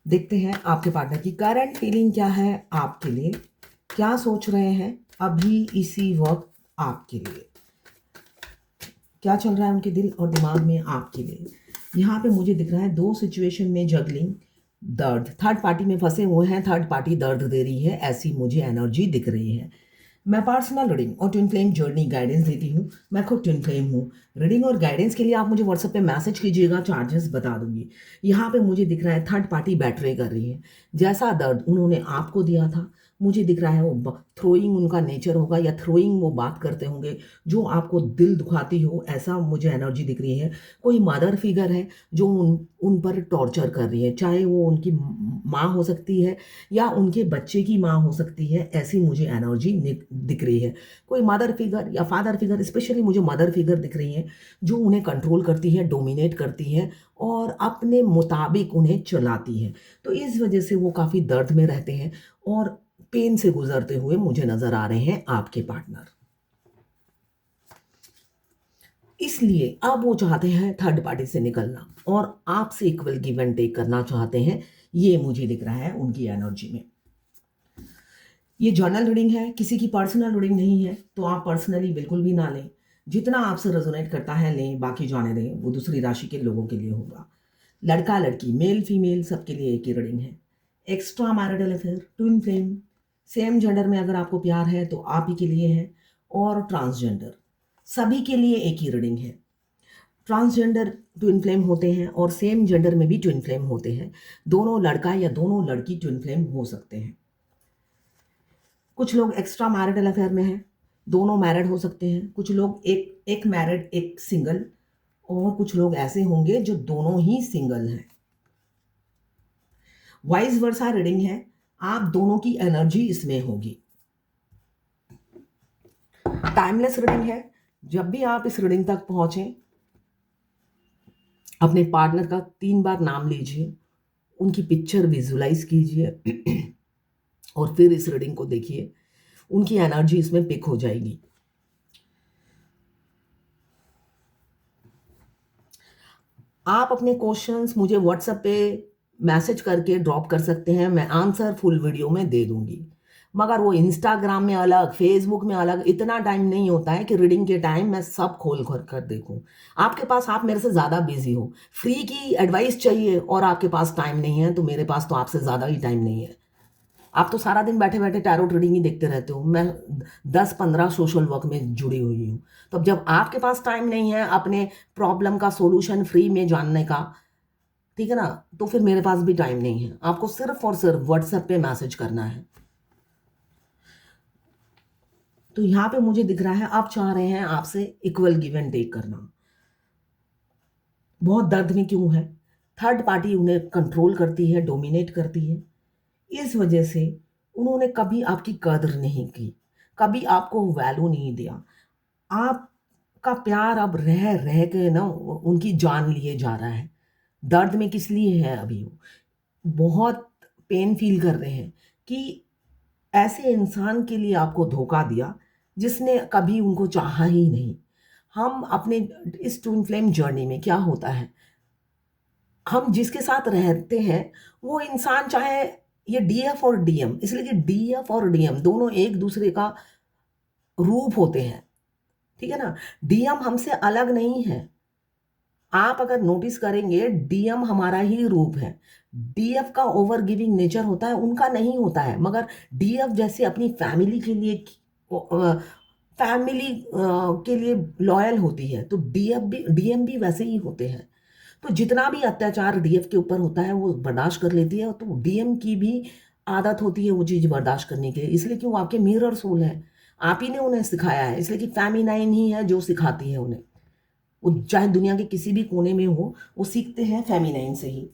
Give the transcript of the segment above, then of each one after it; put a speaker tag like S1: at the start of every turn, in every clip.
S1: देखते हैं आपके पार्टनर की करंट फीलिंग क्या है आपके लिए, क्या सोच रहे हैं अभी इसी वक्त आपके लिए, क्या चल रहा है उनके दिल और दिमाग में आपके लिए। यहाँ पे मुझे दिख रहा है दो सिचुएशन में जगलिंग, दर्द, थर्ड पार्टी में फंसे हुए हैं, थर्ड पार्टी दर्द दे रही है, ऐसी मुझे एनर्जी दिख रही है। मैं पर्सनल रीडिंग और ट्विन फ्लेम जर्नी गाइडेंस देती हूँ। मैं खुद ट्विन फ्लेम हूँ। रीडिंग और गाइडेंस के लिए आप मुझे व्हाट्सएप पे मैसेज कीजिएगा, चार्जेस बता दूंगी। यहाँ पे मुझे दिख रहा है थर्ड पार्टी बैटरे कर रही है। जैसा दर्द उन्होंने आपको दिया था, मुझे दिख रहा है वो थ्रोइंग उनका नेचर होगा या थ्रोइंग वो बात करते होंगे जो आपको दिल दुखाती हो, ऐसा मुझे एनर्जी दिख रही है। कोई मदर फिगर है जो उन पर टॉर्चर कर रही है, चाहे वो उनकी माँ हो सकती है या उनके बच्चे की माँ हो सकती है, ऐसी मुझे एनर्जी दिख रही है। कोई मदर फिगर या फादर फिगर, स्पेशली मुझे मदर फिगर दिख रही है जो उन्हें कंट्रोल करती है, डोमिनेट करती है और अपने मुताबिक उन्हें चलाती है। तो इस वजह से वो काफ़ी दर्द में रहते हैं और पेन से गुजरते हुए मुझे नजर आ रहे हैं आपके पार्टनर। इसलिए अब वो चाहते हैं थर्ड पार्टी से निकलना और आपसे इक्वल गिव एंड टेक करना चाहते हैं, ये मुझे दिख रहा है उनकी एनर्जी में। ये जर्नल रीडिंग है, किसी की पर्सनल रीडिंग नहीं है, तो आप पर्सनली बिल्कुल भी ना लें। जितना आपसे रेजोनेट करता है लें, बाकी जाने दें, वो दूसरी राशि के लोगों के लिए होगा। लड़का लड़की, मेल फीमेल, सबके लिए एक ही रीडिंग है। Extra marital affair, twin flame, same gender में अगर आपको प्यार है तो आप ही के लिए है, और ट्रांसजेंडर, सभी के लिए एक ही रीडिंग है। ट्रांसजेंडर ट्विन फ्लेम होते हैं और सेम जेंडर में भी ट्विन फ्लेम होते हैं। दोनों लड़का या दोनों लड़की ट्विन फ्लेम हो सकते हैं। कुछ लोग एक्स्ट्रा मैरिटल अफेयर में हैं, दोनों मैरिड हो सकते हैं। कुछ लोग एक एक मैरिड एक सिंगल, और कुछ लोग ऐसे होंगे जो दोनों ही सिंगल हैं। वाइस वर्सा रीडिंग है, आप दोनों की एनर्जी इसमें होगी। टाइमलेस रीडिंग है, जब भी आप इस रीडिंग तक पहुंचे अपने पार्टनर का 3 बार नाम लीजिए, उनकी पिक्चर विजुलाइज कीजिए और फिर इस रीडिंग को देखिए, उनकी एनर्जी इसमें पिक हो जाएगी। आप अपने क्वेश्चंस मुझे व्हाट्सएप पे मैसेज करके ड्रॉप कर सकते हैं, मैं आंसर फुल वीडियो में दे दूंगी। मगर वो इंस्टाग्राम में अलग, फेसबुक में अलग, इतना टाइम नहीं होता है कि रीडिंग के टाइम मैं सब खोल कर देखूं। आपके पास, आप मेरे से ज़्यादा बिजी हो, फ्री की एडवाइस चाहिए और आपके पास टाइम नहीं है, तो मेरे पास तो आपसे ज़्यादा ही टाइम नहीं है। आप तो सारा दिन बैठे बैठे टैरो रीडिंग ही देखते रहते हो, मैं 10-15 सोशल वर्क में जुड़ी हुई हूँ। तो अब जब आपके पास टाइम नहीं है अपने प्रॉब्लम का सोल्यूशन फ्री में जानने का, ठीक है ना, तो फिर मेरे पास भी टाइम नहीं है। आपको सिर्फ और सिर्फ व्हाट्सएप पे मैसेज करना है। तो यहाँ पे मुझे दिख रहा है आप चाह रहे हैं आपसे इक्वल गिव एंड टेक करना। बहुत दर्द में क्यों है? थर्ड पार्टी उन्हें कंट्रोल करती है, डोमिनेट करती है। इस वजह से उन्होंने कभी आपकी कदर नहीं की, कभी आपको वैल्यू नहीं दिया। आपका प्यार अब रह रह के ना उनकी जान लिए जा रहा है। दर्द में किस लिए है अभी वो? बहुत पेन फील कर रहे हैं कि ऐसे इंसान के लिए आपको धोखा दिया जिसने कभी उनको चाहा ही नहीं। हम अपने इस ट्विन फ्लेम जर्नी में क्या होता है, हम जिसके साथ रहते हैं वो इंसान, चाहे ये डीएफ और डीएम, इसलिए कि डीएफ और डीएम दोनों एक दूसरे का रूप होते हैं, ठीक है ना। डीएम हमसे अलग नहीं है। आप अगर नोटिस करेंगे डीएम हमारा ही रूप है। डीएफ का ओवर गिविंग नेचर होता है, उनका नहीं होता है, मगर डीएफ जैसे अपनी फैमिली के लिए, फैमिली के लिए लॉयल होती है, तो डीएफ भी, डीएम भी वैसे ही होते हैं। तो जितना भी अत्याचार डीएफ के ऊपर होता है वो बर्दाश्त कर लेती है, तो डीएम की भी आदत होती है वो चीज़ बर्दाश्त करने के लिए, इसलिए कि वो आपके मिरर सोल है। आप ही ने उन्हें सिखाया है, इसलिए कि फेमिनाइन ही है जो सिखाती है उन्हें। वो चाहे दुनिया के किसी भी कोने में हो, वो सीखते हैं फेमिनाइन से ही।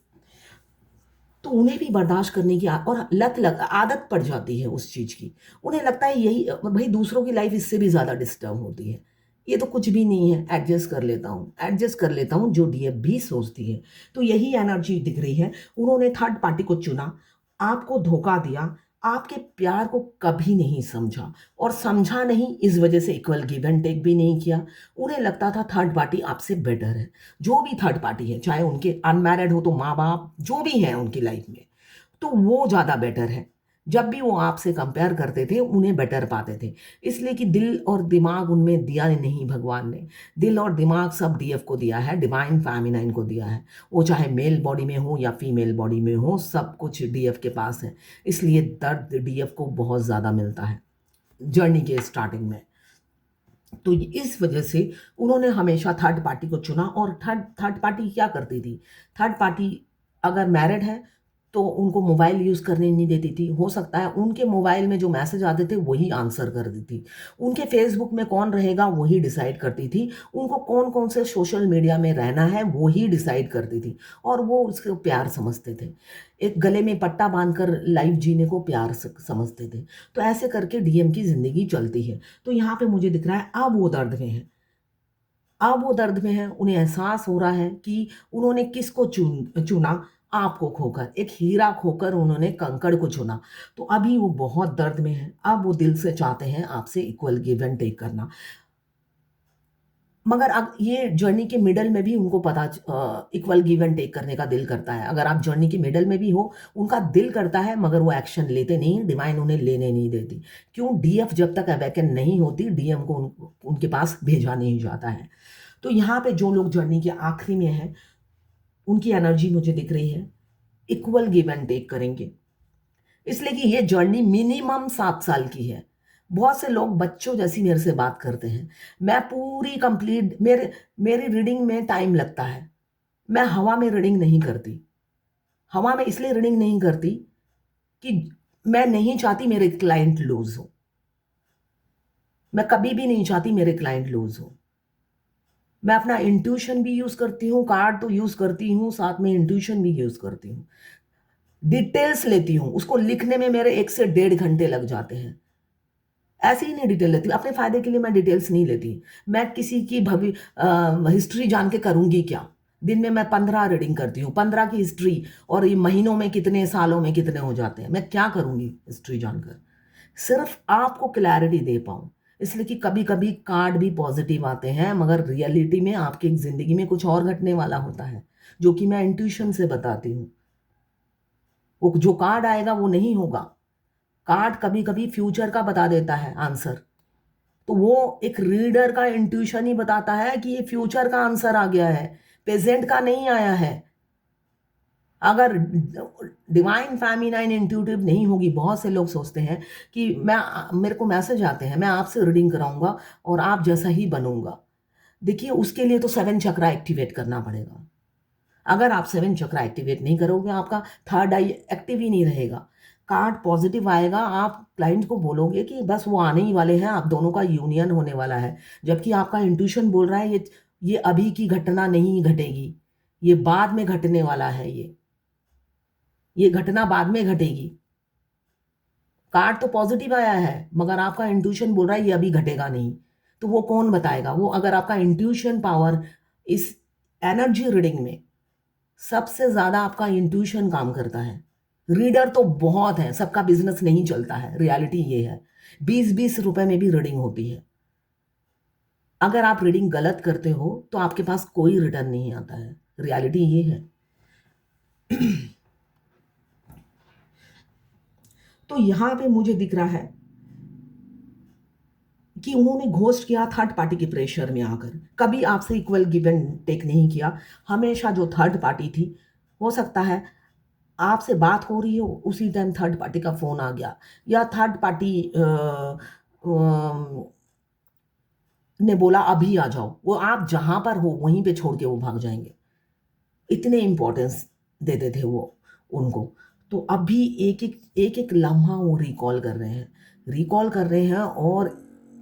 S1: तो उन्हें भी बर्दाश्त करने की और लत लग आदत पड़ जाती है उस चीज़ की। उन्हें लगता है यही भाई, दूसरों की लाइफ इससे भी ज़्यादा डिस्टर्ब होती है, ये तो कुछ भी नहीं है, एडजस्ट कर लेता हूँ, एडजस्ट कर लेता हूँ, जो डीएफ भी सोचती है। तो यही एनर्जी दिख रही है। उन्होंने थर्ड पार्टी को चुना, आपको धोखा दिया, आपके प्यार को कभी नहीं समझा, और समझा नहीं इस वजह से इक्वल गिव एंड टेक भी नहीं किया। उन्हें लगता था थर्ड पार्टी आपसे बेटर है। जो भी थर्ड पार्टी है, चाहे उनके अनमैरिड हो तो माँ बाप, जो भी हैं उनकी लाइफ में, तो वो ज़्यादा बेटर है। जब भी वो आपसे कंपेयर करते थे उन्हें बेटर पाते थे, इसलिए कि दिल और दिमाग उनमें दिया नहीं भगवान ने। दिल और दिमाग सब डीएफ को दिया है, डिवाइन फेमिनाइन को दिया है। वो चाहे मेल बॉडी में हो या फीमेल बॉडी में हो, सब कुछ डीएफ के पास है। इसलिए दर्द डीएफ को बहुत ज़्यादा मिलता है जर्नी के स्टार्टिंग में। तो इस वजह से उन्होंने हमेशा थर्ड पार्टी को चुना। और थर्ड पार्टी क्या करती थी? थर्ड पार्टी अगर मैरिड है तो उनको मोबाइल यूज़ करने नहीं देती थी। हो सकता है उनके मोबाइल में जो मैसेज आते थे वही आंसर कर देती थी। उनके फेसबुक में कौन रहेगा वही डिसाइड करती थी। उनको कौन कौन से सोशल मीडिया में रहना है वही डिसाइड करती थी। और वो उसको प्यार समझते थे। एक गले में पट्टा बांधकर लाइफ जीने को प्यार समझते थे। तो ऐसे करके डीएम की ज़िंदगी चलती है। तो यहाँ पे मुझे दिख रहा है अब वो दर्द में है। अब वो दर्द में है, उन्हें एहसास हो रहा है कि उन्होंने किसको चुना, आपको खोकर। एक हीरा खोकर उन्होंने कंकड़ को चुना। तो अभी वो बहुत दर्द में है। अब वो दिल से चाहते हैं आपसे इक्वल गिव एंड टेक करना। मगर अब ये जर्नी के मिडल में भी उनको पता इक्वल गिव एंड टेक करने का दिल करता है। अगर आप जर्नी के मिडल में भी हो, उनका दिल करता है मगर वो एक्शन लेते नहीं, डिवाइन उन्हें लेने नहीं देती। क्यों? डीएफ जब तक अवेकन नहीं होती, डीएम को उनके पास भेजा नहीं जाता है। तो यहाँ पे जो लोग जर्नी के आखिरी में हैं, उनकी एनर्जी मुझे दिख रही है इक्वल गिव एंड टेक करेंगे। इसलिए कि ये जर्नी मिनिमम 7 साल की है। बहुत से लोग बच्चों जैसी मेरे से बात करते हैं। मैं पूरी कंप्लीट मेरी रीडिंग में टाइम लगता है। मैं हवा में रीडिंग नहीं करती। हवा में इसलिए रीडिंग नहीं करती कि मैं नहीं चाहती मेरे क्लाइंट लूज हो। मैं कभी भी नहीं चाहती मेरे क्लाइंट लूज हो। मैं अपना इंट्यूशन भी यूज करती हूँ, कार्ड तो यूज करती हूँ, साथ में इंट्यूशन भी यूज करती हूँ। डिटेल्स लेती हूँ, उसको लिखने में मेरे 1 से 1.5 घंटे लग जाते हैं। ऐसे ही नहीं डिटेल लेती, अपने फायदे के लिए मैं डिटेल्स नहीं लेती। मैं किसी की हिस्ट्री जान के करूंगी क्या? दिन में मैं 15 रीडिंग करती हूँ, 15 की हिस्ट्री, और ये महीनों में कितने, सालों में कितने हो जाते हैं। मैं क्या करूंगी हिस्ट्री जानकर? सिर्फ आपको क्लैरिटी दे पाऊं। इसलिए कि कभी कभी कार्ड भी पॉजिटिव आते हैं मगर रियलिटी में आपकी जिंदगी में कुछ और घटने वाला होता है, जो कि मैं इंट्यूशन से बताती हूँ। वो जो कार्ड आएगा वो नहीं होगा। कार्ड कभी कभी फ्यूचर का बता देता है आंसर। तो वो एक रीडर का इंट्यूशन ही बताता है कि ये फ्यूचर का आंसर आ गया है, प्रेजेंट का नहीं आया है। अगर डिवाइन फेमिनाइन इंट्यूटिव नहीं होगी, बहुत से लोग सोचते हैं कि मेरे को मैसेज आते हैं, मैं आपसे रीडिंग कराऊंगा और आप जैसा ही बनूंगा। देखिए, उसके लिए तो 7 चक्रा एक्टिवेट करना पड़ेगा। अगर आप 7 चक्रा एक्टिवेट नहीं करोगे, आपका थर्ड आई एक्टिव ही नहीं रहेगा। कार्ड पॉजिटिव आएगा, आप क्लाइंट को बोलोगे कि बस वो आने ही वाले हैं, आप दोनों का यूनियन होने वाला है। जबकि आपका इंट्यूशन बोल रहा है ये अभी की घटना नहीं घटेगी, ये बाद में घटने वाला है। ये घटना बाद में घटेगी। कार्ड तो पॉजिटिव आया है मगर आपका इंट्यूशन बोल रहा है ये अभी घटेगा नहीं। तो वो कौन बताएगा? वो अगर आपका इंट्यूशन पावर इस एनर्जी रीडिंग में सबसे ज्यादा आपका इंट्यूशन काम करता है। रीडर तो बहुत है, सबका बिजनेस नहीं चलता है। रियलिटी ये है, 20-20 रुपए में भी रीडिंग होती है। अगर आप रीडिंग गलत करते हो तो आपके पास कोई रिटर्न नहीं आता है। रियलिटी ये है। तो यहां पे मुझे दिख रहा है कि उन्होंने घोस्ट किया थर्ड पार्टी के प्रेशर में आकर। कभी आपसे इक्वल गिव एंड टेक नहीं किया। हमेशा जो थर्ड पार्टी थी, हो सकता है आपसे बात हो रही हो, उसी टाइम थर्ड पार्टी का फोन आ गया, या थर्ड पार्टी ने बोला अभी आ जाओ। वो आप जहां पर हो वहीं पे छोड़ के वो भाग जाएंगे। इतने इंपॉर्टेंस देते थे वो उनको। तो अभी एक एक लम्हा वो रिकॉल कर रहे हैं और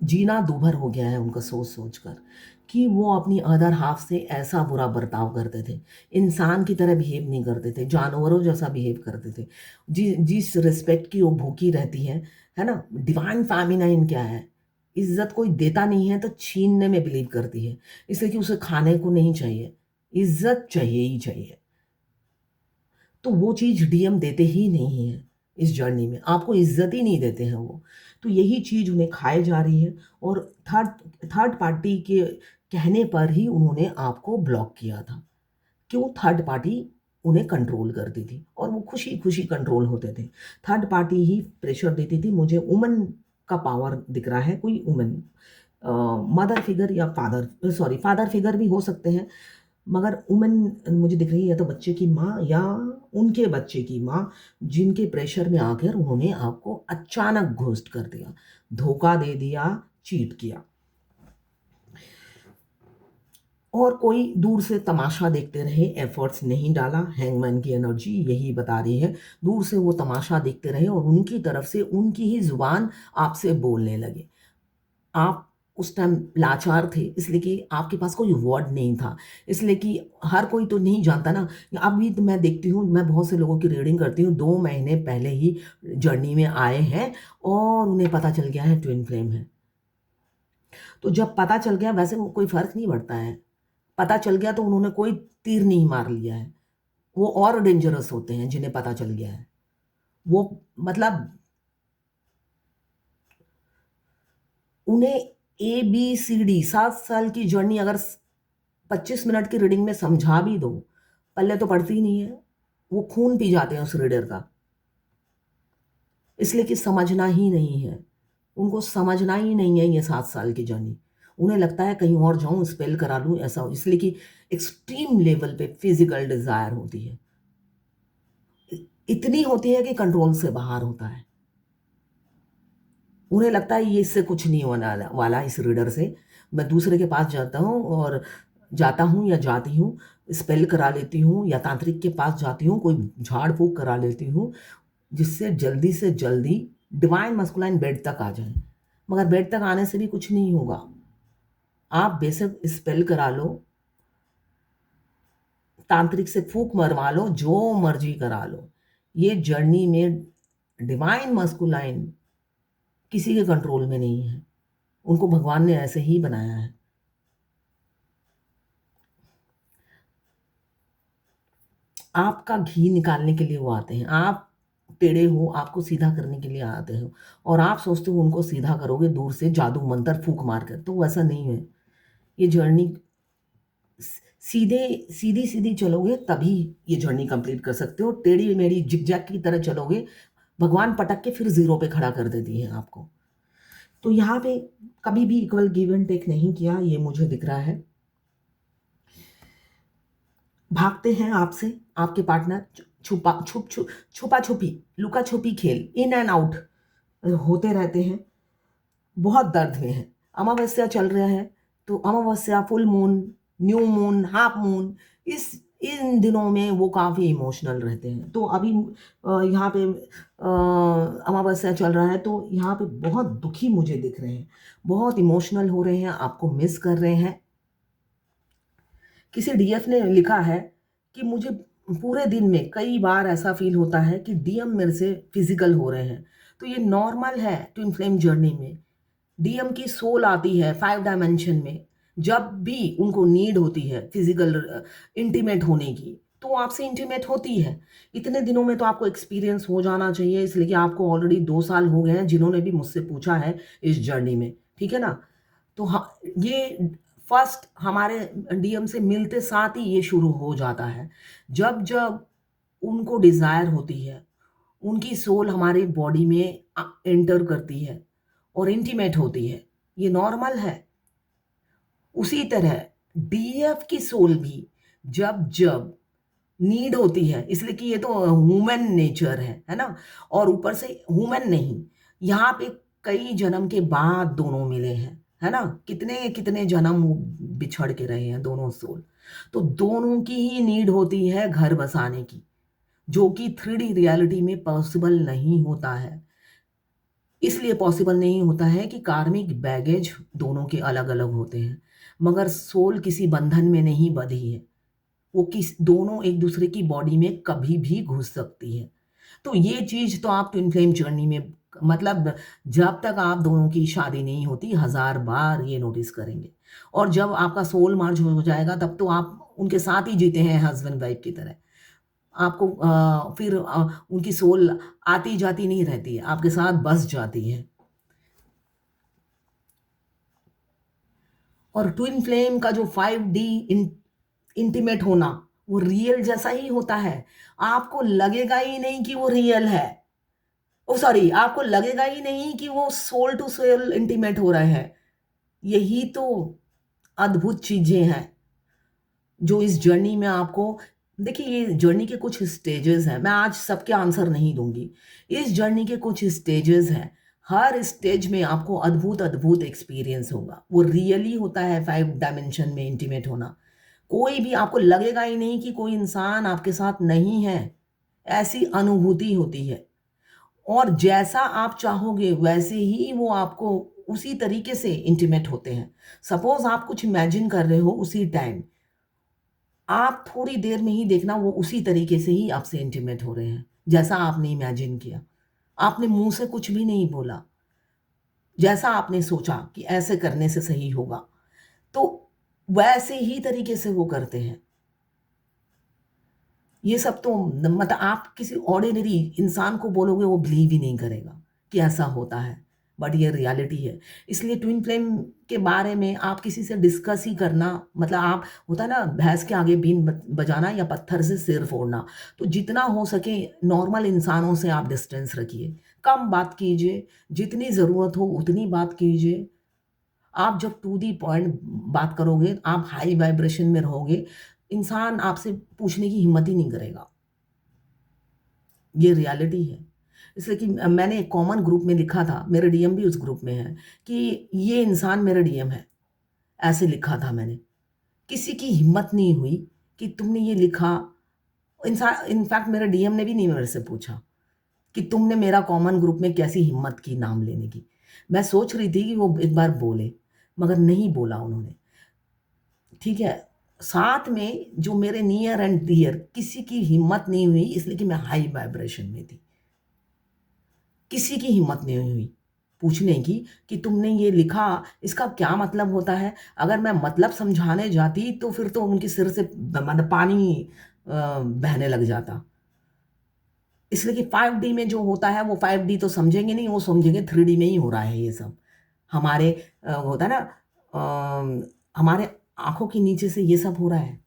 S1: जीना दूभर हो गया है उनका सोच सोच कर कि वो अपनी अदर हाफ से ऐसा बुरा बर्ताव करते थे। इंसान की तरह बिहेव नहीं करते थे, जानवरों जैसा बिहेव करते थे। जिस रिस्पेक्ट की वो भूखी रहती है ना। डिवाइन फेमिनाइन क्या है? इज्जत कोई देता नहीं है तो छीनने में बिलीव करती है। इसलिए कि उसे खाने को नहीं चाहिए, इज्जत चाहिए ही चाहिए। तो वो चीज डीएम देते ही नहीं है। इस जर्नी में आपको इज्जत ही नहीं देते हैं वो। तो यही चीज उन्हें खाए जा रही है। और थर्ड पार्टी के कहने पर ही उन्होंने आपको ब्लॉक किया था। क्यों? थर्ड पार्टी उन्हें कंट्रोल करती थी और वो खुशी खुशी कंट्रोल होते थे। थर्ड पार्टी ही प्रेशर देती थी। मुझे वुमन का पावर दिख रहा है, कोई वुमन, मदर फिगर या फादर, सॉरी फादर फिगर भी हो सकते हैं, मगर वुमन मुझे दिख रही है, या तो बच्चे की माँ या उनके बच्चे की माँ, जिनके प्रेशर में आकर उन्होंने आपको अचानक घोस्ट कर दिया, धोखा दे दिया, चीट किया। और कोई दूर से तमाशा देखते रहे, एफर्ट्स नहीं डाला। हैंगमैन की एनर्जी यही बता रही है, दूर से वो तमाशा देखते रहे और उनकी तरफ से उनकी ही जुबान आपसे बोलने लगे। आप उस टाइम लाचार थे, इसलिए कि आपके पास कोई वर्ड नहीं था, इसलिए कि हर कोई तो नहीं जानता ना। अभी तो मैं देखती हूँ, मैं बहुत से लोगों की रीडिंग करती हूँ, 2 महीने पहले ही जर्नी में आए हैं और उन्हें पता चल गया है ट्विन फ्लेम है। तो जब पता चल गया, वैसे वो कोई फर्क नहीं पड़ता है, पता चल गया तो उन्होंने कोई तीर नहीं मार लिया है। वो और डेंजरस होते हैं जिन्हें पता चल गया है। वो मतलब उन्हें ABCD 7 साल की जर्नी अगर 25 मिनट की रीडिंग में समझा भी दो, पल्ले तो पड़ती ही नहीं है। वो खून पी जाते हैं उस रीडर का, इसलिए कि समझना ही नहीं है, उनको समझना ही नहीं है ये 7 साल की जर्नी। उन्हें लगता है कहीं और जाऊं, स्पेल करा लूं, ऐसा हो, इसलिए कि एक्सट्रीम लेवल पे फिजिकल डिजायर होती है, इतनी होती है कि कंट्रोल से बाहर होता है। उन्हें लगता है ये इससे कुछ नहीं होने वाला, इस रीडर से। मैं दूसरे के पास जाता हूँ या जाती हूँ, स्पेल करा लेती हूँ या तांत्रिक के पास जाती हूँ, कोई झाड़ फूक करा लेती हूँ, जिससे जल्दी से जल्दी डिवाइन मस्कुलाइन बेड तक आ जाए। मगर बेड तक आने से भी कुछ नहीं होगा। आप बेशक स्पेल करा लो, तांत्रिक से फूक मरवा लो, जो मर्जी करा लो, ये जर्नी में डिवाइन मस्कुलाइन किसी के कंट्रोल में नहीं है। उनको भगवान ने ऐसे ही बनाया है। आपका घी निकालने के लिए वो आते हैं। आप टेढ़े हो, आपको सीधा करने के लिए आते हो, और आप सोचते हो उनको सीधा करोगे दूर से जादू मंत्र फूक मार कर, तो वैसा नहीं है। ये जर्नी सीधे सीधी सीधी चलोगे तभी ये जर्नी कंप्लीट कर सकते हो। टेढ़ी मेढ़ी जिगजैग की तरह चलोगे, भगवान पटक के फिर जीरो पे खड़ा कर देती है आपको। तो यहाँ पे कभी भी इक्वल गिव एंड टेक नहीं किया, ये मुझे दिख रहा है। भागते हैं आपसे आपके पार्टनर, छुपा छुपी, लुका छुपी खेल, इन एंड आउट होते रहते हैं, बहुत दर्द में है। अमावस्या चल रहा है, तो अमावस्या, full moon, new moon, half moon, इस इन दिनों में वो काफ़ी इमोशनल रहते हैं। तो अभी यहाँ पे अमावस्या चल रहा है, तो यहाँ पे बहुत दुखी मुझे दिख रहे हैं, बहुत इमोशनल हो रहे हैं, आपको मिस कर रहे हैं। किसी DF ने लिखा है कि मुझे पूरे दिन में कई बार ऐसा फील होता है कि DM मेरे से फिजिकल हो रहे हैं। तो ये नॉर्मल है ट्विन फ्लेम जर्नी में। DM की सोल आती है 5 डायमेंशन में, जब भी उनको नीड होती है फिजिकल इंटीमेट होने की, तो आपसे इंटीमेट होती है। इतने दिनों में तो आपको एक्सपीरियंस हो जाना चाहिए, इसलिए कि आपको ऑलरेडी 2 साल हो गए हैं, जिन्होंने भी मुझसे पूछा है इस जर्नी में, ठीक है ना। तो हाँ, ये फर्स्ट हमारे DM से मिलते साथ ही ये शुरू हो जाता है। जब जब उनको डिज़ायर होती है, उनकी सोल हमारे बॉडी में एंटर करती है और इंटीमेट होती है, ये नॉर्मल है। उसी तरह DF की सोल भी जब जब नीड होती है, इसलिए कि ये तो ह्यूमन नेचर है ना, और ऊपर से ह्यूमन नहीं, यहाँ पे कई जन्म के बाद दोनों मिले हैं, है ना। कितने कितने जन्म वो बिछड़ के रहे हैं दोनों सोल। तो दोनों की ही नीड होती है घर बसाने की, जो कि 3D रियलिटी में पॉसिबल नहीं होता है। इसलिए पॉसिबल नहीं होता है कि कार्मिक बैगेज दोनों के अलग अलग होते हैं, मगर सोल किसी बंधन में नहीं बंधी है। वो किस दोनों एक दूसरे की बॉडी में कभी भी घुस सकती है। तो ये चीज़ तो आप ट्विन फ्लेम जर्नी में, मतलब जब तक आप दोनों की शादी नहीं होती, 1000 बार ये नोटिस करेंगे। और जब आपका सोल मर्ज हो जाएगा, तब तो आप उनके साथ ही जीते हैं हस्बैंड वाइफ की तरह। आपको फिर उनकी सोल आती जाती नहीं रहती है, आपके साथ बस जाती है। और ट्विन फ्लेम का जो 5D इंटीमेट होना, वो रियल जैसा ही होता है। आपको लगेगा ही नहीं कि वो रियल है। ओ सॉरी, आपको लगेगा ही नहीं कि वो सोल टू सोल इंटीमेट हो रहे हैं। यही तो अद्भुत चीजें हैं जो इस जर्नी में आपको, देखिए ये जर्नी के कुछ स्टेजेस हैं, मैं आज सबके आंसर नहीं दूंगी। इस जर्नी के कुछ स्टेजेस हैं, हर स्टेज में आपको अद्भुत अद्भुत एक्सपीरियंस होगा। वो रियली होता है 5 डायमेंशन में इंटीमेट होना। कोई भी आपको लगेगा ही नहीं कि कोई इंसान आपके साथ नहीं है, ऐसी अनुभूति होती है। और जैसा आप चाहोगे वैसे ही वो आपको उसी तरीके से इंटीमेट होते हैं। सपोज आप कुछ इमेजिन कर रहे हो, उसी टाइम आप थोड़ी देर में ही देखना वो उसी तरीके से ही आपसे इंटीमेट हो रहे हैं, जैसा आपने इमेजिन किया। आपने मुंह से कुछ भी नहीं बोला, जैसा आपने सोचा कि ऐसे करने से सही होगा, तो वैसे ही तरीके से वो करते हैं। ये सब तो मतलब आप किसी ऑर्डिनरी इंसान को बोलोगे वो बिलीव ही नहीं करेगा कि ऐसा होता है, बट ये रियलिटी है। इसलिए ट्विन फ्लेम के बारे में आप किसी से डिस्कस ही करना, मतलब आप, होता है ना भैंस के आगे बीन बजाना या पत्थर से सिर फोड़ना। तो जितना हो सके नॉर्मल इंसानों से आप डिस्टेंस रखिए, कम बात कीजिए, जितनी ज़रूरत हो उतनी बात कीजिए। आप जब टू दी पॉइंट बात करोगे, आप हाई वाइब्रेशन में रहोगे, इंसान आपसे पूछने की हिम्मत ही नहीं करेगा। ये रियलिटी है। इसलिए कि मैंने एक कॉमन ग्रुप में लिखा था, मेरा डीएम भी उस ग्रुप में है, कि ये इंसान मेरा डीएम है, ऐसे लिखा था मैंने। किसी की हिम्मत नहीं हुई कि तुमने ये लिखा। इंसान, इनफैक्ट मेरा डीएम ने भी नहीं मेरे से पूछा कि तुमने मेरा कॉमन ग्रुप में कैसी हिम्मत की नाम लेने की। मैं सोच रही थी कि वो एक बार बोले, मगर नहीं बोला उन्होंने। ठीक है, साथ में जो मेरे नियर एंड डियर, किसी की हिम्मत नहीं हुई, इसलिए कि मैं हाई वाइब्रेशन में थी। किसी की हिम्मत नहीं हुई पूछने की कि तुमने ये लिखा, इसका क्या मतलब होता है। अगर मैं मतलब समझाने जाती तो फिर तो उनके सिर से मतलब पानी बहने लग जाता। इसलिए कि 5D में जो होता है वो 5D तो समझेंगे नहीं, वो समझेंगे 3D में ही हो रहा है ये सब। हमारे होता है ना, हमारे आंखों के नीचे से ये सब हो रहा है,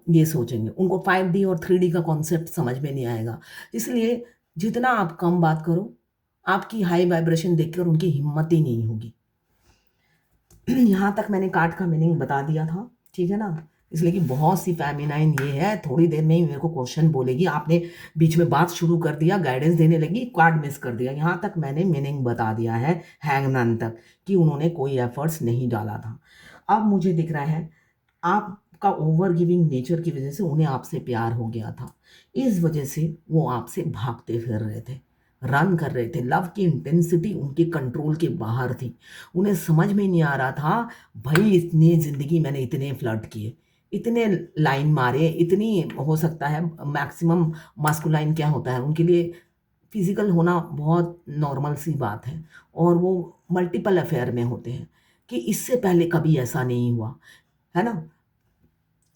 S1: ये सोचेंगे। उनको 5D और 3D का कॉन्सेप्ट समझ में नहीं आएगा। इसलिए जितना आप कम बात करो, आपकी हाई वाइब्रेशन देखकर उनकी हिम्मत ही नहीं होगी। यहाँ तक मैंने कार्ड का मीनिंग बता दिया था, ठीक है ना। इसलिए कि बहुत सी फेमिनाइन ये है, थोड़ी देर में ही मेरे को क्वेश्चन बोलेगी, आपने बीच में बात शुरू कर दिया, गाइडेंस देने लगी, कार्ड मिस कर दिया। यहाँ तक मैंने मीनिंग बता दिया है हैंगमैन तक, कि उन्होंने कोई एफर्ट्स नहीं डाला था। अब मुझे दिख रहा है आपका ओवर गिविंग नेचर की वजह से उन्हें आपसे प्यार हो गया था। इस वजह से वो आपसे भागते फिर रहे थे, रन कर रहे थे। लव की इंटेंसिटी उनके कंट्रोल के बाहर थी। उन्हें समझ में नहीं आ रहा था, भाई इतनी ज़िंदगी मैंने इतने फ्लर्ट किए, इतने लाइन मारे, इतनी, हो सकता है मैक्सिमम मास्कुलाइन क्या होता है उनके लिए, फिजिकल होना बहुत नॉर्मल सी बात है, और वो मल्टीपल अफेयर में होते हैं, कि इससे पहले कभी ऐसा नहीं हुआ, है ना।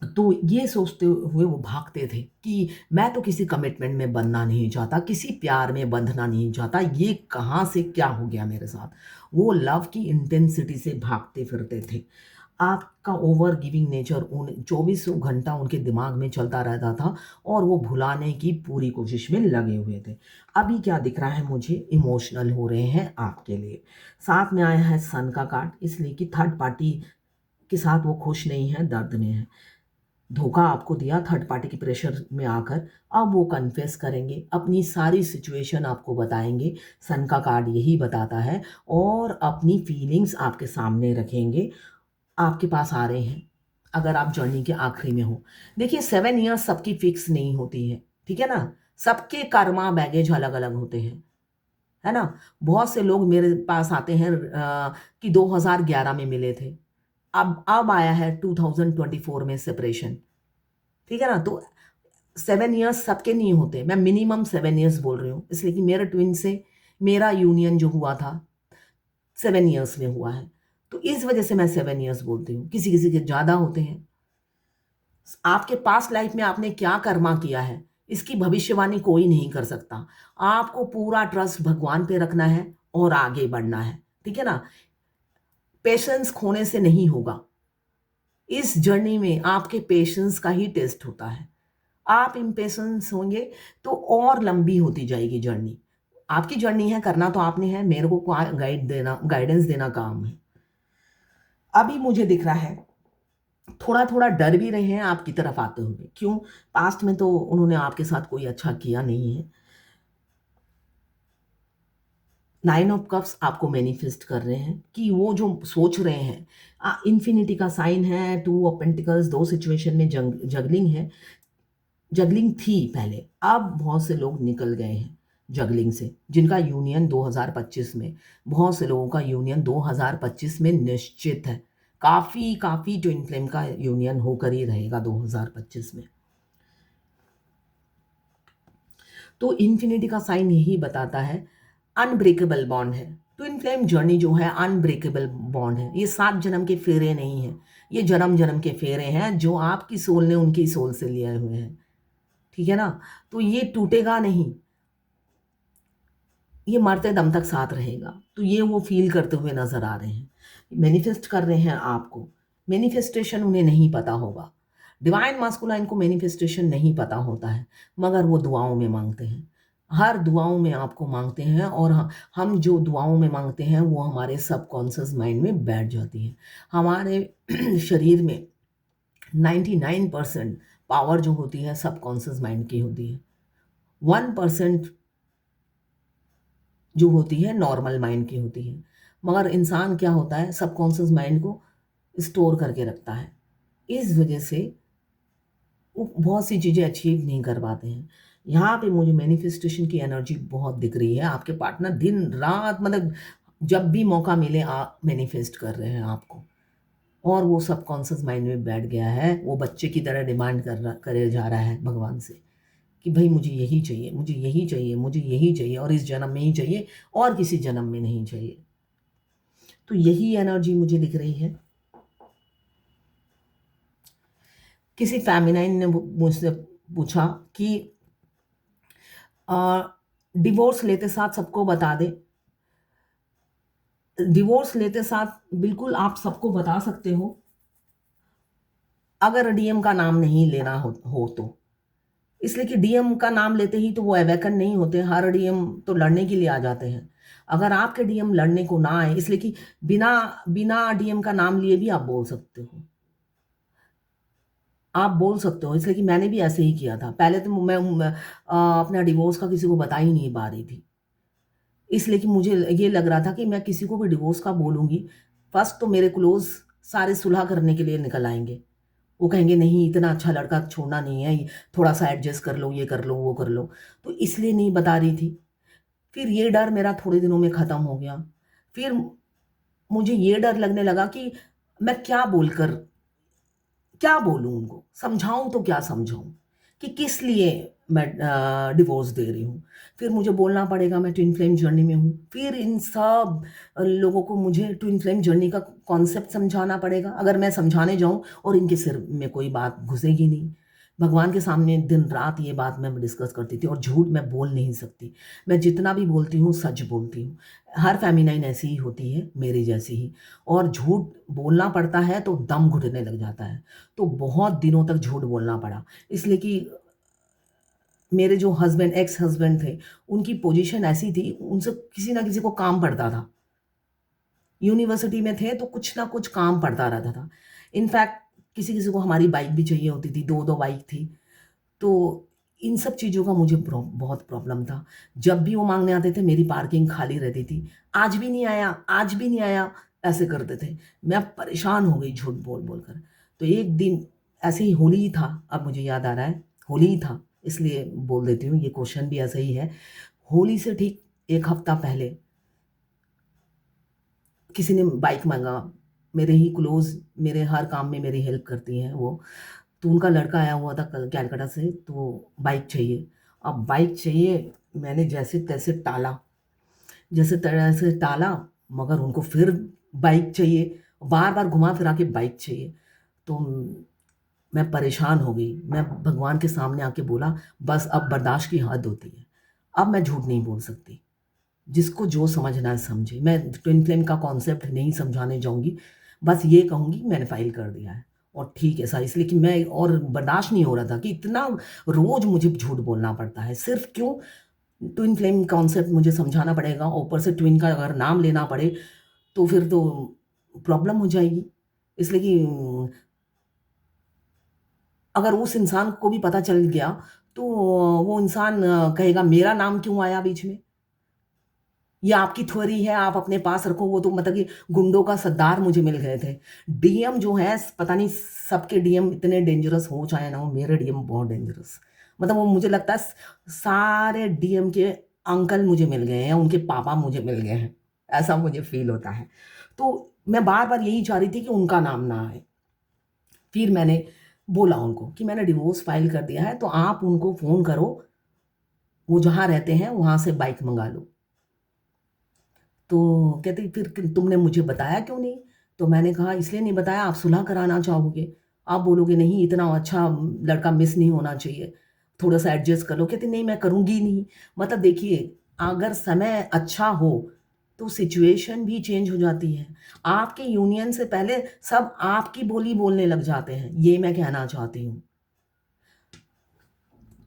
S1: तो ये सोचते हुए वो भागते थे कि मैं तो किसी कमिटमेंट में बंधना नहीं चाहता, किसी प्यार में बंधना नहीं चाहता, ये कहाँ से क्या हो गया मेरे साथ। वो लव की इंटेंसिटी से भागते फिरते थे। आपका ओवर गिविंग नेचर उन 24 घंटा उनके दिमाग में चलता रहता था, और वो भुलाने की पूरी कोशिश में लगे हुए थे। अभी क्या दिख रहा है मुझे, इमोशनल हो रहे हैं आपके लिए। साथ में आया है सन का कार्ड, इसलिए कि थर्ड पार्टी के साथ वो खुश नहीं है, दर्द में है। धोखा आपको दिया थर्ड पार्टी के प्रेशर में आकर, अब वो कन्फेस करेंगे, अपनी सारी सिचुएशन आपको बताएंगे। सन का कार्ड यही बताता है, और अपनी फीलिंग्स आपके सामने रखेंगे। आपके पास आ रहे हैं अगर आप जर्नी के आखिरी में हो। देखिए 7 ईयर्स सबकी फिक्स नहीं होती है, ठीक है ना। सबके कर्मा बैगेज अलग अलग होते हैं, है ना। बहुत से लोग मेरे पास आते हैं कि 2011 में मिले थे, अब आया है 2024 में सेपरेशन, ठीक है ना। तो 7 ईयर्स सबके नहीं होते, मैं मिनिमम 7 ईयर्स बोल रही हूँ, इसलिए कि मेरे ट्विन से मेरा यूनियन जो हुआ था 7 ईयर्स में हुआ है, तो इस वजह से मैं 7 ईयर्स बोलती हूँ। किसी किसी के ज़्यादा होते हैं। आपके पास्ट लाइफ में आपने क्या कर्मा किया है, इसकी भविष्यवाणी कोई नहीं कर सकता। आपको पूरा ट्रस्ट भगवान पे रखना है और आगे बढ़ना है, ठीक है ना। पेशेंस खोने से नहीं होगा। इस जर्नी में आपके पेशेंस का ही टेस्ट होता है। आप इम्पेशेंस होंगे तो और लंबी होती जाएगी जर्नी। आपकी जर्नी है, करना तो आपने है, मेरे को गाइडेंस देना काम है। अभी मुझे दिख रहा है थोड़ा थोड़ा डर भी रहे हैं आपकी तरफ आते हुए। क्यों? पास्ट में तो उन्होंने आपके साथ कोई अच्छा किया नहीं है। 9 ऑफ कप्स आपको मैनिफेस्ट कर रहे हैं कि वो जो सोच रहे हैं, इन्फिनिटी का साइन है, 2 ऑफ पेंटिकल्स, 2 सिचुएशन में जगलिंग है। जगलिंग थी पहले, अब बहुत से लोग निकल गए हैं जगलिंग से, जिनका यूनियन 2025 में, बहुत से लोगों का यूनियन 2025 में निश्चित है। काफ़ी काफ़ी ट्विन फ्लेम का यूनियन होकर ही रहेगा 2025 में। तो इन्फिनिटी का साइन यही बताता है अनब्रेकेबल बॉन्ड है। ट्विन फ्लेम जर्नी जो है अनब्रेकेबल बॉन्ड है। ये 7 जन्म के फेरे नहीं हैं, ये जन्म जन्म के फेरे हैं जो आपकी सोल ने उनकी सोल से लिए हुए हैं। ठीक है ना? तो ये टूटेगा नहीं, ये मरते दम तक साथ रहेगा। तो ये वो फील करते हुए नजर आ रहे हैं, मैनिफेस्ट कर रहे हैं आपको। मैनिफेस्टेशन उन्हें नहीं पता होगा, डिवाइन मास्कुलाइन को मैनिफेस्टेशन नहीं पता होता है, मगर वो दुआओं में मांगते हैं। हर दुआओं में आपको मांगते हैं, और हम जो दुआओं में मांगते हैं वो हमारे सबकॉन्शियस माइंड में बैठ जाती है। हमारे शरीर में 99% पावर जो होती है सबकॉन्शियस माइंड की होती है। 1% जो होती है नॉर्मल माइंड की होती है। मगर इंसान क्या होता है, सबकॉन्शियस माइंड को स्टोर करके रखता है। इस वजह से वो बहुत सी चीज़ें अचीव नहीं कर पाते हैं। यहाँ पे मुझे मैनिफेस्टेशन की एनर्जी बहुत दिख रही है। आपके पार्टनर दिन रात, मतलब जब भी मौका मिले आप मैनिफेस्ट कर रहे हैं आपको, और वो सबकॉन्शियस माइंड में बैठ गया है। वो बच्चे की तरह डिमांड करे जा रहा है भगवान से कि भाई मुझे यही चाहिए, मुझे यही चाहिए, मुझे यही चाहिए, और इस जन्म में ही चाहिए, और किसी जन्म में नहीं चाहिए। तो यही एनर्जी मुझे दिख रही है। किसी फेमिनाइन ने मुझसे पूछा कि डिवोर्स लेते साथ सबको बता दे। डिवोर्स लेते साथ बिल्कुल आप सबको बता सकते हो, अगर डीएम का नाम नहीं लेना हो तो। इसलिए कि डीएम का नाम लेते ही तो वो अवेकन नहीं होते। हर डीएम तो लड़ने के लिए आ जाते हैं। अगर आपके डीएम लड़ने को ना आए, इसलिए कि बिना बिना डीएम का नाम लिए भी आप बोल सकते हो, आप बोल सकते हो। इसलिए कि मैंने भी ऐसे ही किया था। पहले तो मैं अपना डिवोर्स का किसी को बता ही नहीं पा रही थी, इसलिए कि मुझे ये लग रहा था कि मैं किसी को भी डिवोर्स का बोलूँगी, फर्स्ट तो मेरे क्लोज सारे सुलह करने के लिए निकल आएंगे। वो कहेंगे नहीं, इतना अच्छा लड़का छोड़ना नहीं है, थोड़ा सा एडजस्ट कर लो, ये कर लो, वो कर लो। तो इसलिए नहीं बता रही थी। फिर ये डर मेरा थोड़े दिनों में ख़त्म हो गया। फिर मुझे ये डर लगने लगा कि मैं क्या बोलूँ उनको, समझाऊँ तो क्या समझाऊँ, कि किस लिए मैं डिवोर्स दे रही हूँ। फिर मुझे बोलना पड़ेगा मैं ट्विन फ्लेम जर्नी में हूँ। फिर इन सब लोगों को मुझे ट्विन फ्लेम जर्नी का कॉन्सेप्ट समझाना पड़ेगा। अगर मैं समझाने जाऊँ और इनके सिर में कोई बात घुसेगी नहीं। भगवान के सामने दिन रात ये बात मैं डिस्कस करती थी, और झूठ मैं बोल नहीं सकती। मैं जितना भी बोलती हूँ सच बोलती हूँ। हर फेमिनाइन ऐसी ही होती है, मेरी जैसी ही। और झूठ बोलना पड़ता है तो दम घुटने लग जाता है। तो बहुत दिनों तक झूठ बोलना पड़ा, इसलिए कि मेरे जो हस्बैंड, एक्स हस्बैंड थे, उनकी पोजीशन ऐसी थी, उनसे किसी ना किसी को काम पड़ता था। यूनिवर्सिटी में थे तो कुछ ना कुछ काम पड़ता रहता था। इनफैक्ट किसी किसी को हमारी बाइक भी चाहिए होती थी, 2-2 बाइक थी। तो इन सब चीज़ों का मुझे बहुत प्रॉब्लम था। जब भी वो मांगने आते थे मेरी पार्किंग खाली रहती थी। आज भी नहीं आया, आज भी नहीं आया, ऐसे करते थे। मैं परेशान हो गई झूठ बोल बोल कर। तो एक दिन ऐसे ही होली ही था, अब मुझे याद आ रहा है, होली ही था, इसलिए बोल देती हूँ, ये क्वेश्चन भी ऐसा ही है। होली से ठीक 1 हफ्ता पहले किसी ने बाइक माँगा। मेरे ही क्लोज़, मेरे हर काम में मेरी हेल्प करती हैं वो। तो उनका लड़का आया हुआ था कैलकाटा से, तो बाइक चाहिए। अब बाइक चाहिए, मैंने जैसे-तैसे टाला, जैसे तरह से टाला, मगर उनको फिर बाइक चाहिए, बार-बार घुमा-फिरा के बाइक चाहिए। तो मैं परेशान हो गई। मैं भगवान के सामने आके बोला, बस अब बर्दाश्त की हद होती है। अब मैं झूठ नहीं बोल सकती। जिसको जो समझना है समझे। मैं ट्विन फ्लेम का कॉन्सेप्ट नहीं समझाने जाऊँगी, बस ये कहूँगी मैंने फ़ाइल कर दिया है, और ठीक है सर, इसलिए कि मैं और बर्दाश्त नहीं हो रहा था कि इतना रोज मुझे झूठ बोलना पड़ता है। सिर्फ क्यों? ट्विन फ्लेम कॉन्सेप्ट मुझे समझाना पड़ेगा, ऊपर से ट्विन का अगर नाम लेना पड़े तो फिर तो प्रॉब्लम हो जाएगी। इसलिए कि अगर उस इंसान को भी पता चल गया तो वो इंसान कहेगा मेरा नाम क्यों आया बीच में। ये आपकी थ्योरी है, आप अपने पास रखो। वो तो मतलब कि गुंडों का सरदार मुझे मिल गए थे। डीएम जो है, पता नहीं सबके डीएम इतने डेंजरस हो चाहे ना हो, मेरे डीएम बहुत डेंजरस। मतलब वो मुझे लगता है सारे डीएम के अंकल मुझे मिल गए हैं, उनके पापा मुझे मिल गए हैं, ऐसा मुझे फील होता है। तो मैं बार बार यही चाह रही थी कि उनका नाम ना आए। फिर मैंने बोला उनको कि मैंने डिवोर्स फाइल कर दिया है, तो आप उनको फ़ोन करो, वो जहाँ रहते हैं वहाँ से बाइक मंगा लो। तो कहती फिर तुमने मुझे बताया क्यों नहीं? तो मैंने कहा इसलिए नहीं बताया, आप सुलह कराना चाहोगे, आप बोलोगे नहीं इतना अच्छा लड़का मिस नहीं होना चाहिए, थोड़ा सा एडजस्ट कर लो। कहती नहीं मैं करूँगी नहीं। मतलब देखिए, अगर समय अच्छा हो तो सिचुएशन भी चेंज हो जाती है। आपके यूनियन से पहले सब आपकी बोली बोलने लग जाते हैं, ये मैं कहना चाहती हूँ।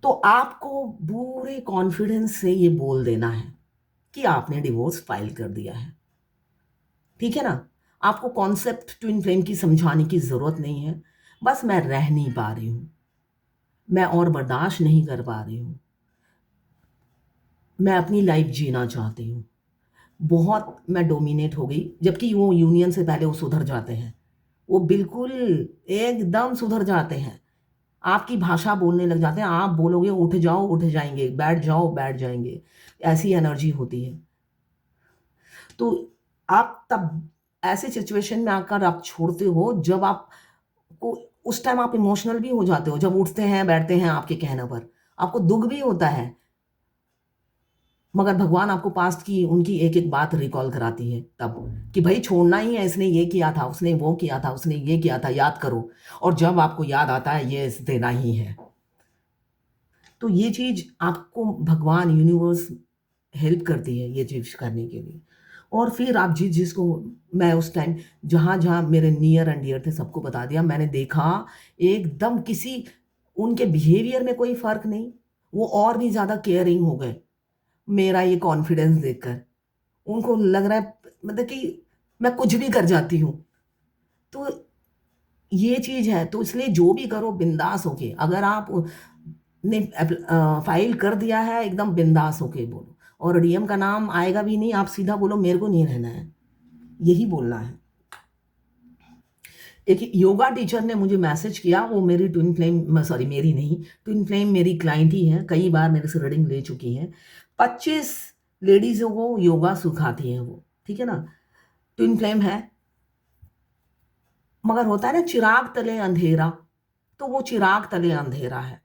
S1: तो आपको पूरे कॉन्फिडेंस से ये बोल देना है कि आपने डिवोर्स फाइल कर दिया है, ठीक है ना? आपको कॉन्सेप्ट ट्विन फ्लेम की समझाने की ज़रूरत नहीं है। बस मैं रह नहीं पा रही हूँ, मैं और बर्दाश्त नहीं कर पा रही हूँ, मैं अपनी लाइफ जीना चाहती हूँ। बहुत मैं डोमिनेट हो गई, जबकि वो यूनियन से पहले वो सुधर जाते हैं। वो बिल्कुल एकदम सुधर जाते हैं। आपकी भाषा बोलने लग जाते हैं, आप बोलोगे उठ जाओ, उठ जाएँगे, बैठ जाओ, बैठ जाएँगे। ऐसी एनर्जी होती है। तो आप तब ऐसी सिचुएशन में आकर आप छोड़ते हो जब आपको उस टाइम आप इमोशनल भी हो जाते हो, जब उठते हैं, बैठते हैं आपके कहने पर। आपको दुःख भी होता है, मगर भगवान आपको पास्ट की उनकी एक-एक बात रिकॉल कराती है तब, कि भई छोड़ना ही है, इसने ये किया था, उसने वो किया था, उसने ये किया था, याद करो। और जब आपको याद आता है, ये देना ही है। तो ये चीज़ आपको भगवान, यूनिवर्स हेल्प करती है ये चीज़ करने के लिए। और फिर आप जिसको मैं उस टाइम जहाँ-जहाँ मेरे नियर एंड डियर थे सबको बता दिया। मैंने देखा एकदम किसी उनके बिहेवियर में कोई फ़र्क नहीं, वो और भी ज़्यादा केयरिंग हो गए, मेरा ये कॉन्फिडेंस देखकर। उनको लग रहा है मतलब कि मैं कुछ भी कर जाती हूँ। तो ये चीज़ है, तो इसलिए जो भी करो बिंदास होके। अगर आप ने फ़ाइल कर दिया है, एकदम बिंदास होके बोलो, और डीएम का नाम आएगा भी नहीं, आप सीधा बोलो मेरे को नहीं रहना है, यही बोलना है। एक योगा टीचर ने मुझे मैसेज किया, वो मेरी ट्विन फ्लेम सॉरी मेरी नहीं, ट्विन फ्लेम मेरी क्लाइंट ही हैं, कई बार मेरे से रीडिंग ले चुकी हैं। 25 लेडीज़ों को योगा सिखाती हैं वो, ठीक है ना? ट्विन फ्लेम है, मगर होता है ना चिराग तले अंधेरा, तो वो चिराग तले अंधेरा है।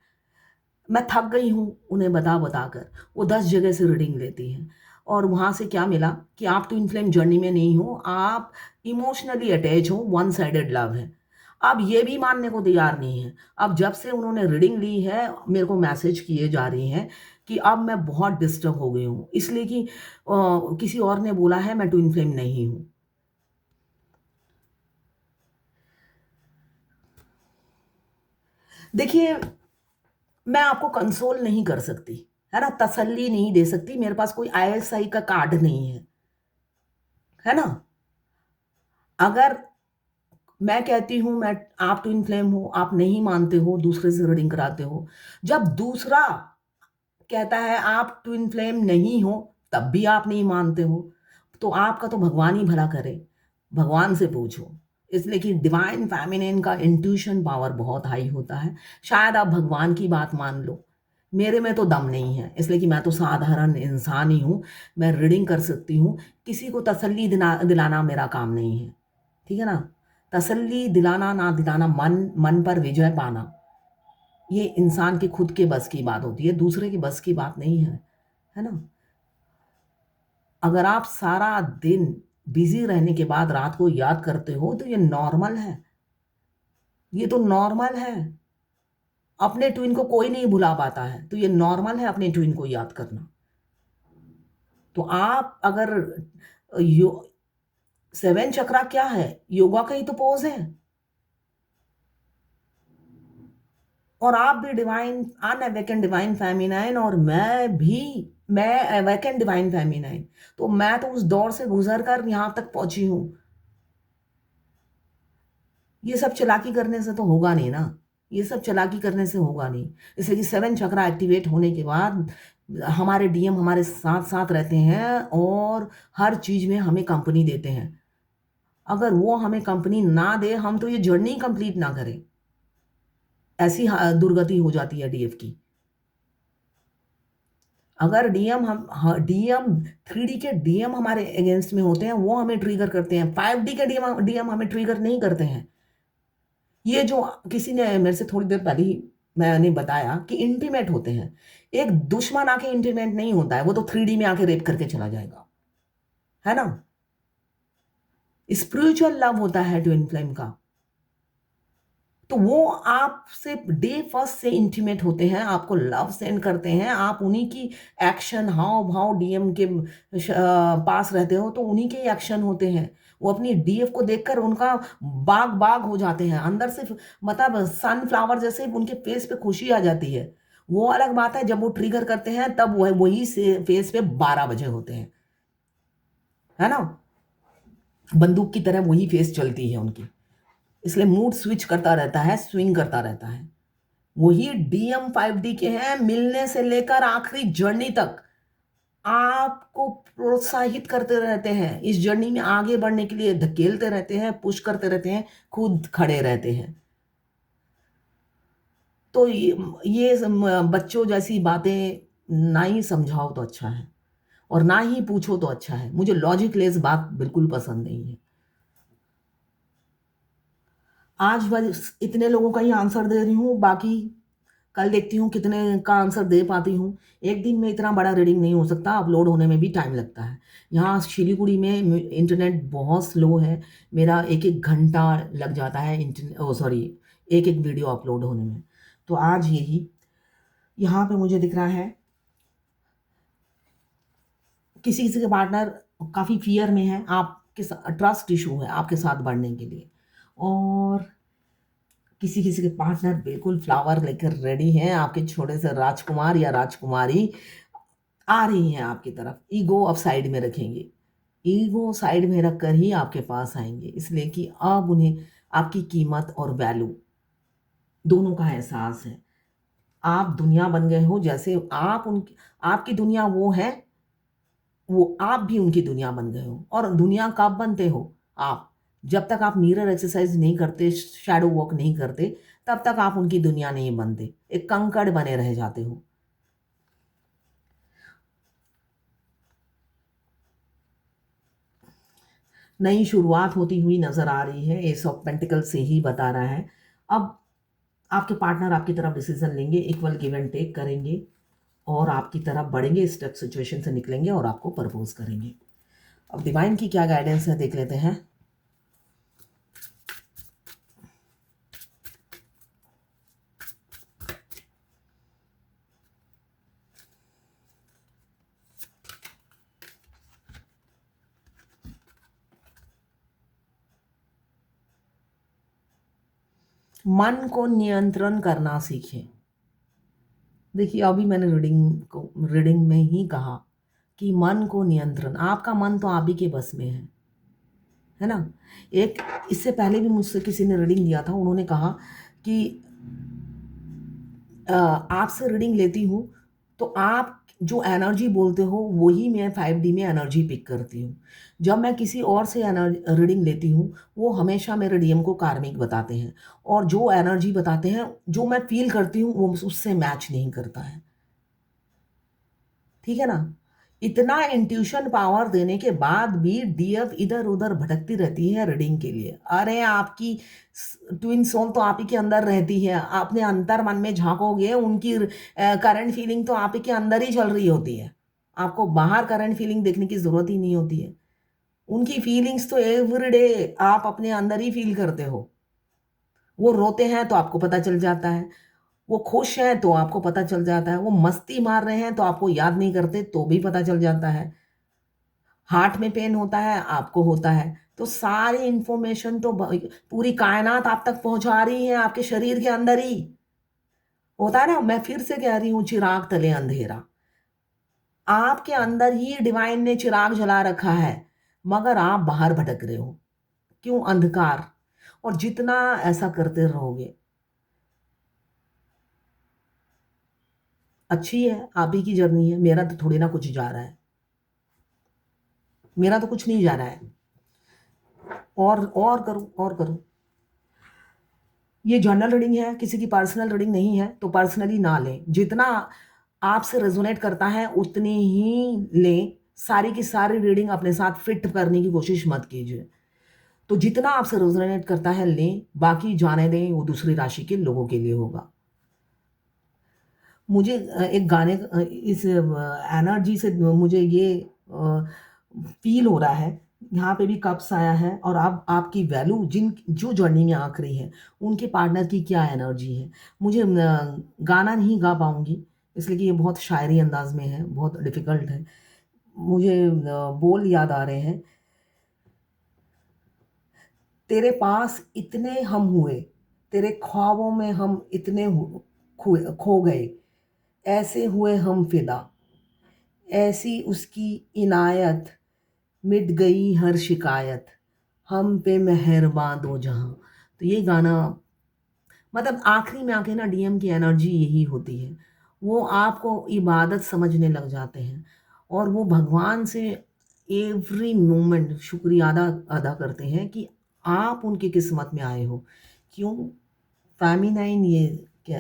S1: मैं थक गई हूँ उन्हें बता-बता कर। वो 10 जगह से रीडिंग लेती हैं, और वहाँ से क्या मिला कि आप ट्विन फ्लेम जर्नी में नहीं हो, आप इमोशनली अटैच हो, वन साइडेड लव है। अब ये भी मानने को तैयार नहीं है। अब जब से उन्होंने रीडिंग ली है, मेरे को मैसेज किए जा रही हैं कि अब मैं बहुत डिस्टर्ब हो गई हूँ, इसलिए कि किसी और ने बोला है मैं ट्विन फ्लेम नहीं हूँ। देखिए, मैं आपको कंसोल नहीं कर सकती, है ना? तसल्ली नहीं दे सकती, मेरे पास कोई आईएसआई का कार्ड नहीं है ना? अगर मैं कहती हूँ मैं आप ट्विन फ्लेम हो, आप नहीं मानते हो, दूसरे से रीडिंग कराते हो। जब दूसरा कहता है आप ट्विन फ्लेम नहीं हो, तब भी आप नहीं मानते हो, तो आपका तो भगवान ही भला करे, भगवान से पूछो। इसलिए कि डिवाइन फेमिनिन का इंट्यूशन पावर बहुत हाई होता है, शायद आप भगवान की बात मान लो। मेरे में तो दम नहीं है, इसलिए कि मैं तो साधारण इंसान ही हूँ, मैं रीडिंग कर सकती हूँ, किसी को तसल्ली दिलाना मेरा काम नहीं है, ठीक है ना? तसल्ली दिलाना ना दिलाना, मन पर विजय पाना, ये इंसान के खुद के बस की बात होती है, दूसरे के बस की बात नहीं है ना? अगर आप सारा दिन बिज़ी रहने के बाद रात को याद करते हो, तो ये नॉर्मल है, ये तो नॉर्मल है। अपने ट्विन को कोई नहीं भुला पाता है, तो ये नॉर्मल है अपने ट्विन को याद करना। तो आप अगर यो 7 चक्रा क्या है? योगा का ही तो पोज़ है। और आप भी डिवाइन अनअवेकन डिवाइन फेमिनाइन, और मैं अवेकन डिवाइन फेमिनाइन। तो मैं तो उस दौर से गुजर कर यहाँ तक पहुंची हूँ। ये सब चालाकी करने से तो होगा नहीं ना, ये सब चालाकी करने से होगा नहीं। जैसे कि 7 चक्रा एक्टिवेट होने के बाद हमारे डीएम हमारे साथ साथ रहते हैं और हर चीज में हमें कंपनी देते हैं। अगर वो हमें कंपनी ना दे, हम तो ये जर्नी कंप्लीट ना करें। ऐसी दुर्गति हो जाती है डीएफ की। अगर डीएम 3D के डीएम हमारे अगेंस्ट में होते हैं, वो हमें ट्रिगर करते हैं। 5D के डीएम हमें ट्रिगर नहीं करते हैं। ये जो किसी ने मेरे से थोड़ी देर पहले ही मैंने बताया कि इंटीमेट होते हैं, एक दुश्मन आके इंटीमेट नहीं होता है, वो तो 3D में आके रेप करके चला जाएगा, है ना। स्पिरिचुअल लव होता है ट्विन फ्लेम का, तो वो आपसे डे फर्स्ट से इंटीमेट होते हैं, आपको लव सेंड करते हैं। आप उन्हीं की एक्शन हाव भाव डीएम के पास रहते हो तो उन्हीं के एक्शन होते हैं। वो अपनी डीएफ को देखकर उनका बाग बाग हो जाते हैं अंदर से, मतलब सनफ्लावर जैसे उनके फेस पे खुशी आ जाती है। वो अलग बात है जब वो ट्रिगर करते हैं, तब वही से फेस पे 12 बजे होते हैं, है ना। बंदूक की तरह वही फेस चलती है उनकी, इसलिए मूड स्विच करता रहता है, स्विंग करता रहता है। वही डीएम 5D के हैं, मिलने से लेकर आखिरी जर्नी तक आपको प्रोत्साहित करते रहते हैं, इस जर्नी में आगे बढ़ने के लिए धकेलते रहते हैं, पुश करते रहते हैं, खुद खड़े रहते हैं। तो ये बच्चों जैसी बातें ना ही समझाओ तो अच्छा है, और ना ही पूछो तो अच्छा है। मुझे लॉजिक लेस बात बिल्कुल पसंद नहीं है। आज बस इतने लोगों का ही आंसर दे रही हूँ, बाकी कल देखती हूँ कितने का आंसर दे पाती हूँ। एक दिन में इतना बड़ा रीडिंग नहीं हो सकता, अपलोड होने में भी टाइम लगता है। यहाँ शिलीगुड़ी में इंटरनेट बहुत स्लो है, मेरा एक एक घंटा लग जाता है एक एक वीडियो अपलोड होने में। तो आज यही यहाँ पे मुझे दिख रहा है किसी किसी के पार्टनर काफ़ी फियर में है, आपके ट्रस्ट इशू है आपके साथ बढ़ने के लिए, और किसी किसी के पार्टनर बिल्कुल फ्लावर लेकर रेडी हैं, आपके छोटे से राजकुमार या राजकुमारी आ रही हैं आपकी तरफ। ईगो अब साइड में रखेंगे, ईगो साइड में रखकर ही आपके पास आएंगे, इसलिए कि अब उन्हें आपकी कीमत और वैल्यू दोनों का एहसास है। आप दुनिया बन गए हो, जैसे आप उनकी आपकी दुनिया वो है, वो आप भी उनकी दुनिया बन गए हो। और दुनिया कब बनते हो आप? जब तक आप मिरर एक्सरसाइज नहीं करते, शैडो वॉक नहीं करते, तब तक आप उनकी दुनिया नहीं बनते, एक कंकड़ बने रह जाते हो। नई शुरुआत होती हुई नजर आ रही है, एस ऑफ पेंटिकल से ही बता रहा है। अब आपके पार्टनर आपकी तरफ डिसीजन लेंगे, इक्वल गिव एंड टेक करेंगे और आपकी तरफ बढ़ेंगे, स्टक सिचुएशन से निकलेंगे और आपको प्रपोज करेंगे। अब डिवाइन की क्या गाइडेंस है देख लेते हैं। मन को नियंत्रण करना सीखें। देखिए अभी मैंने रीडिंग में ही कहा कि मन को नियंत्रण, आपका मन तो आप ही के बस में है ना। एक इससे पहले भी मुझसे किसी ने रीडिंग दिया था, उन्होंने कहा कि आपसे रीडिंग लेती हूँ तो आप जो एनर्जी बोलते हो वही मैं 5D में एनर्जी पिक करती हूँ। जब मैं किसी और से रीडिंग लेती हूँ, वो हमेशा मेरे डीएम को कार्मिक बताते हैं, और जो एनर्जी बताते हैं जो मैं फील करती हूँ वो उससे मैच नहीं करता है, ठीक है ना। इतना इंट्यूशन पावर देने के बाद भी डीएफ इधर उधर भटकती रहती है रीडिंग के लिए। अरे आपकी ट्विन सोल तो आप ही के अंदर रहती है, अपने अंतर मन में झांकोगे उनकी करंट फीलिंग तो आप ही के अंदर ही चल रही होती है। आपको बाहर करंट फीलिंग देखने की जरूरत ही नहीं होती है। उनकी फीलिंग्स तो एवरीडे आप अपने अंदर ही फील करते हो। वो रोते हैं तो आपको पता चल जाता है, वो खुश हैं तो आपको पता चल जाता है, वो मस्ती मार रहे हैं तो आपको याद नहीं करते तो भी पता चल जाता है, हार्ट में पेन होता है आपको होता है। तो सारी इंफॉर्मेशन तो पूरी कायनात आप तक पहुंचा रही है आपके शरीर के अंदर ही। होता है ना, मैं फिर से कह रही हूँ, चिराग तले अंधेरा। आपके अंदर ही डिवाइन ने चिराग जला रखा है, मगर आप बाहर भटक रहे हो। क्यों? अंधकार। और जितना ऐसा करते रहोगे, अच्छी है, आप ही की जर्नी है, मेरा तो थोड़ी ना कुछ जा रहा है, मेरा तो कुछ नहीं जा रहा है। और करूं, और करूं। ये जर्नल रीडिंग है, किसी की पर्सनल रीडिंग नहीं है, तो पर्सनली ना लें। जितना आपसे रेजोनेट करता है उतनी ही लें। सारी की सारी रीडिंग अपने साथ फिट करने की कोशिश मत कीजिए। तो जितना आपसे रेजोनेट करता है लें, बाकी जाने दें, वो दूसरी राशि के लोगों के लिए होगा। मुझे एक गाने इस एनर्जी से मुझे ये फील हो रहा है, यहाँ पे भी कप्स आया है, और आप आपकी वैल्यू जो जर्नी में आंक रही है उनके पार्टनर की क्या एनर्जी है। मुझे गाना नहीं गा पाऊंगी, इसलिए कि ये बहुत शायरी अंदाज में है, बहुत डिफ़िकल्ट है। मुझे बोल याद आ रहे हैं। तेरे पास इतने हम हुए, तेरे ख्वाबों में हम इतने खो गए, ऐसे हुए हम फिदा, ऐसी उसकी इनायत, मिट गई हर शिकायत, हम पे मेहरबान दो जहां। तो ये गाना, मतलब आखिरी में आके ना डीएम की एनर्जी यही होती है। वो आपको इबादत समझने लग जाते हैं, और वो भगवान से एवरी मोमेंट शुक्रिया अदा अदा करते हैं कि आप उनकी किस्मत में आए हो। क्यों? फेमिनाइन ये क्या,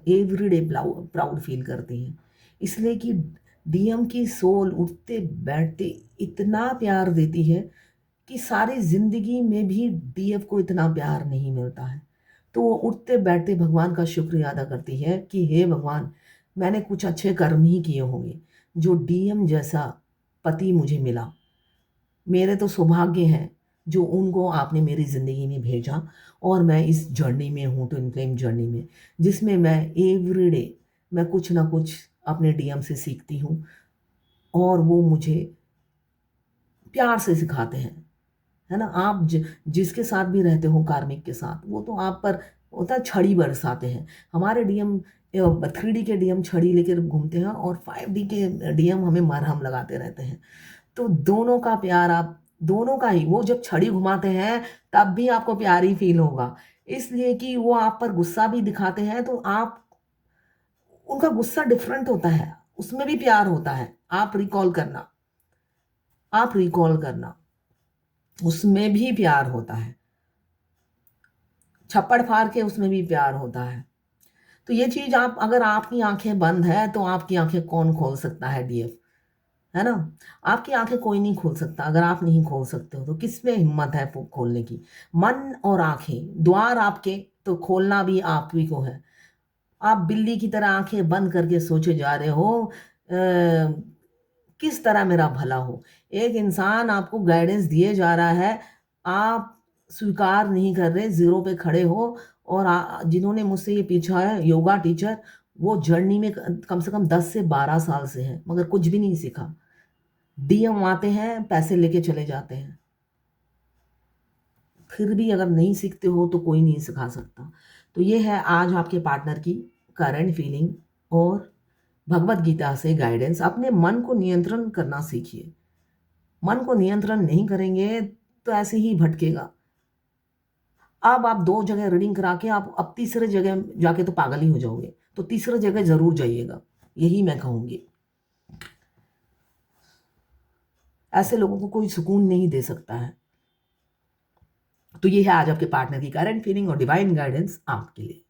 S1: एवरी डे प्राउड फील करती हैं, इसलिए कि डीएम की सोल उठते बैठते इतना प्यार देती है कि सारी ज़िंदगी में भी डीएफ को इतना प्यार नहीं मिलता है। तो वो उठते बैठते भगवान का शुक्रिया अदा करती है कि हे भगवान, मैंने कुछ अच्छे कर्म ही किए होंगे जो डीएम जैसा पति मुझे मिला। मेरे तो सौभाग्य हैं जो उनको आपने मेरी ज़िंदगी में भेजा, और मैं इस जर्नी में हूँ, ट्विन फ्लेम जर्नी में, जिसमें मैं एवरीडे मैं कुछ ना कुछ अपने डीएम से सीखती हूँ, और वो मुझे प्यार से सिखाते हैं। है ना? आप जिसके साथ भी रहते हो, कार्मिक के साथ, वो तो आप पर होता है, छड़ी बरसाते हैं। हमारे डीएम 3D के डीएम छड़ी लेकर घूमते हैं, और 5D के डीएम हमें मरहम लगाते रहते हैं। तो दोनों का प्यार, आप दोनों का ही, वो जब छड़ी घुमाते हैं तब भी आपको प्यार ही फील होगा, इसलिए कि वो आप पर गुस्सा भी दिखाते हैं, तो आप, उनका गुस्सा डिफरेंट होता है, उसमें भी प्यार होता है। आप रिकॉल करना, उसमें भी प्यार होता है। छप्पड़ फाड़ के उसमें भी प्यार होता है। तो ये चीज़, आप अगर आपकी आंखें बंद है तो आपकी आंखें कौन खोल सकता है डीएफ? है ना? आपकी आंखें कोई नहीं खोल सकता। अगर आप नहीं खोल सकते हो तो किस में हिम्मत है खोलने की? मन और आंखें द्वार आपके, तो खोलना भी आप ही को है। आप बिल्ली की तरह आंखें बंद करके सोचे जा रहे हो किस तरह मेरा भला हो। एक इंसान आपको गाइडेंस दिए जा रहा है, आप स्वीकार नहीं कर रहे, ज़ीरो पे खड़े हो। और जिन्होंने मुझसे ये पूछा है, योगा टीचर, वो जर्नी में कम से कम 10 से 12 साल से हैं, मगर कुछ भी नहीं सीखा। डीएम आते हैं, पैसे लेके चले जाते हैं। फिर भी अगर नहीं सीखते हो तो कोई नहीं सिखा सकता। तो ये है आज आपके पार्टनर की करंट फीलिंग, और भगवत गीता से गाइडेंस। अपने मन को नियंत्रण करना सीखिए। मन को नियंत्रण नहीं करेंगे तो ऐसे ही भटकेगा। अब आप 2 जगह रीडिंग करा के आप अब तीसरे जगह जाके तो पागल ही हो जाओगे। तो तीसरे जगह ज़रूर जाइएगा, यही मैं कहूँगी। ऐसे लोगों को कोई सुकून नहीं दे सकता है। तो ये है आज आपके पार्टनर की करंट फीलिंग और डिवाइन गाइडेंस आपके लिए।